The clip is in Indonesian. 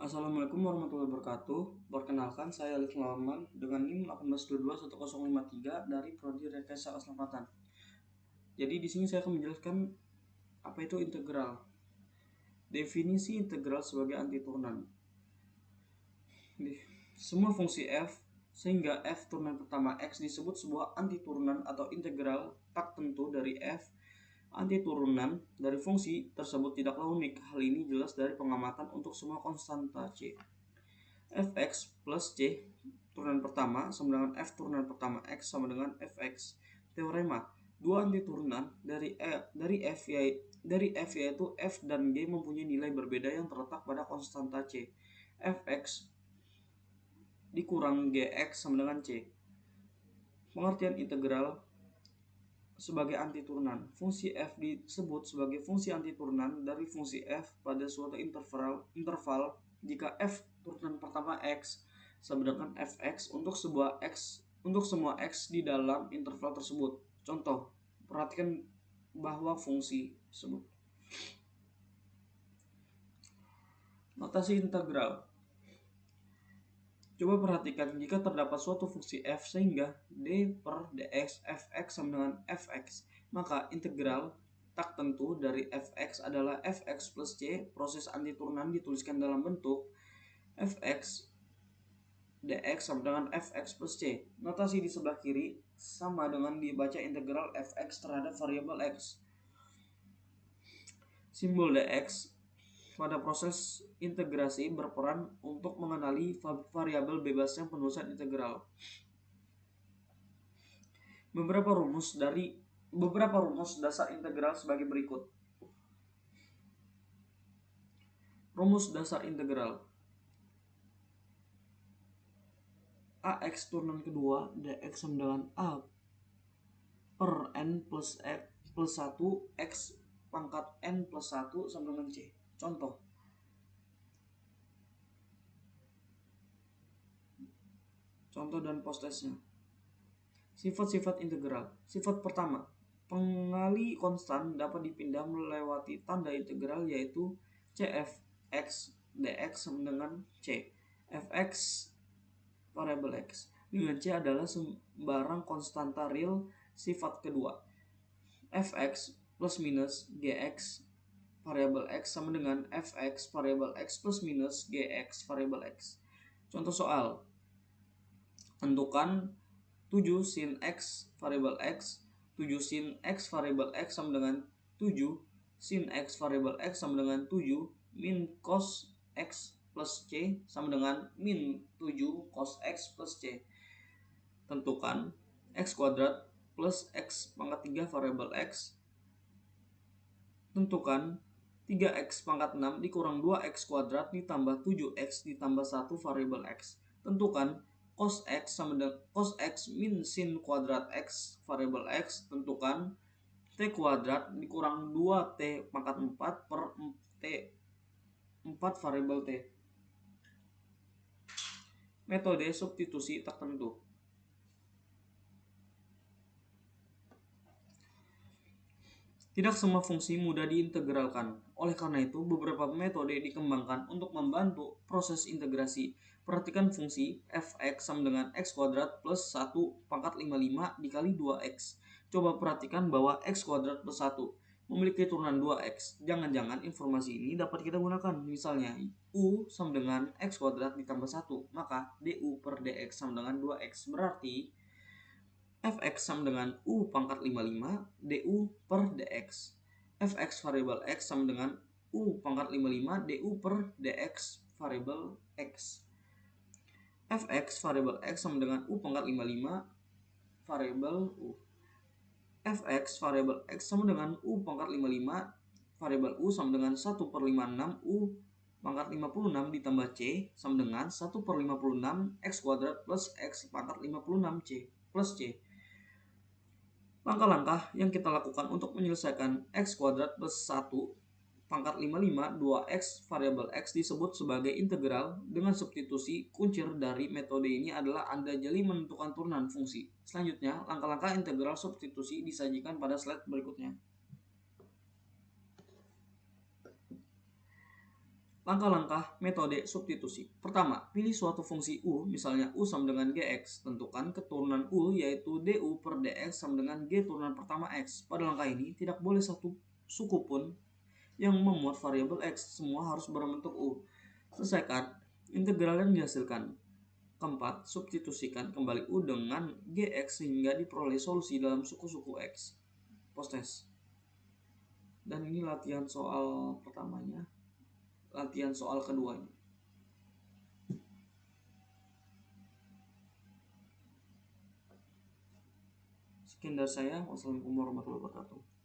Assalamualaikum warahmatullahi wabarakatuh. Perkenalkan, saya Alif Lawan dengan NIM 18221053 dari Prodi Rekayasa Keselamatan. Jadi di sini saya akan menjelaskan apa itu integral. Definisi integral sebagai antiturunan. Semua fungsi f sehingga f turunan pertama x disebut sebuah antiturunan atau integral tak tentu dari f. Antiturunan dari fungsi tersebut tidaklah unik. Hal ini jelas dari pengamatan untuk semua konstanta c. Fx plus c turunan pertama sama dengan f turunan pertama x sama dengan fx. Teorema, dua antiturunan dari f yaitu f dan g mempunyai nilai berbeda yang terletak pada konstanta c. Fx dikurang gx sama dengan c. Pengertian integral sebagai antiturunan. Fungsi f disebut sebagai fungsi antiturunan dari fungsi f pada suatu interval jika f turunan pertama x sama dengan fx untuk semua x di dalam interval tersebut. Contoh, perhatikan bahwa fungsi tersebut. Notasi integral. Coba perhatikan jika terdapat suatu fungsi f sehingga d per dx fx sama dengan fx, maka integral tak tentu dari fx adalah fx plus c. Proses antiturunan dituliskan dalam bentuk fx dx sama dengan fx plus c. Notasi di sebelah kiri sama dengan dibaca integral fx terhadap variabel x. Simbol dx pada proses integrasi berperan untuk mengenali variabel bebasnya penulisan integral. Beberapa rumus dasar integral sebagai berikut. Rumus dasar integral. Ax turunan kedua dx sama dengan a per n plus 1 x pangkat n plus 1 sama dengan c. Contoh. Contoh dan postesnya. Sifat-sifat integral. Sifat pertama, pengali konstan dapat dipindah melewati tanda integral yaitu cf x dx sama dengan c. Fx variabel x dengan c adalah sembarang konstanta real. Sifat kedua, fx plus minus gx variabel x sama dengan fx variabel x plus minus gx variabel x. Contoh soal, tentukan 7 sin x variabel x, 7 sin x variabel x sama dengan 7 sin x variabel x sama dengan 7 min cos x plus c sama dengan min 7 cos x plus c. Tentukan x kuadrat plus x pangkat 3 variabel x. Tentukan 3x pangkat 6 dikurang 2x kuadrat ditambah 7x ditambah 1 variabel x. Tentukan cos x sama dengan cos x min sin kuadrat x variabel x. Tentukan t kuadrat dikurang 2t pangkat 4 per t 4 variabel t. Metode substitusi tak tentu. Tidak semua fungsi mudah diintegralkan. Oleh karena itu, beberapa metode dikembangkan untuk membantu proses integrasi. Perhatikan fungsi fx sama dengan x kuadrat plus 1 pangkat 55 dikali 2x. Coba perhatikan bahwa x kuadrat plus 1 memiliki turunan 2x. Jangan-jangan informasi ini dapat kita gunakan. Misalnya, u sama dengan x kuadrat ditambah 1. Maka du per dx sama dengan 2x. Berarti fx sama dengan u pangkat 55 du per dx. Fx variabel x sama dengan u pangkat 55 du per dx variabel x. Fx variabel x sama dengan u pangkat 55 variabel u. Fx variabel x sama dengan u pangkat 55 variabel u sama dengan 1 per 56 u pangkat 56 ditambah c sama dengan 1 per 56 x kuadrat plus x pangkat 56 c plus c. Langkah-langkah yang kita lakukan untuk menyelesaikan x kuadrat plus 1 pangkat 55 2x variabel x disebut sebagai integral. Dengan substitusi, kuncir dari metode ini adalah Anda jeli menentukan turunan fungsi. Selanjutnya, langkah-langkah integral substitusi disajikan pada slide berikutnya. Langkah-langkah metode substitusi. Pertama, pilih suatu fungsi U, misalnya U sama dengan Gx. Tentukan keturunan U yaitu du per dx sama dengan G turunan pertama X. Pada langkah ini, tidak boleh satu suku pun yang memuat variabel X. Semua harus berbentuk U. Selesaikan integral yang dihasilkan. Keempat, substitusikan kembali U dengan Gx sehingga diperoleh solusi dalam suku-suku X. Postes. Dan ini latihan soal pertamanya. Latihan soal keduanya. Sekian dari saya. Wassalamualaikum warahmatullahi wabarakatuh.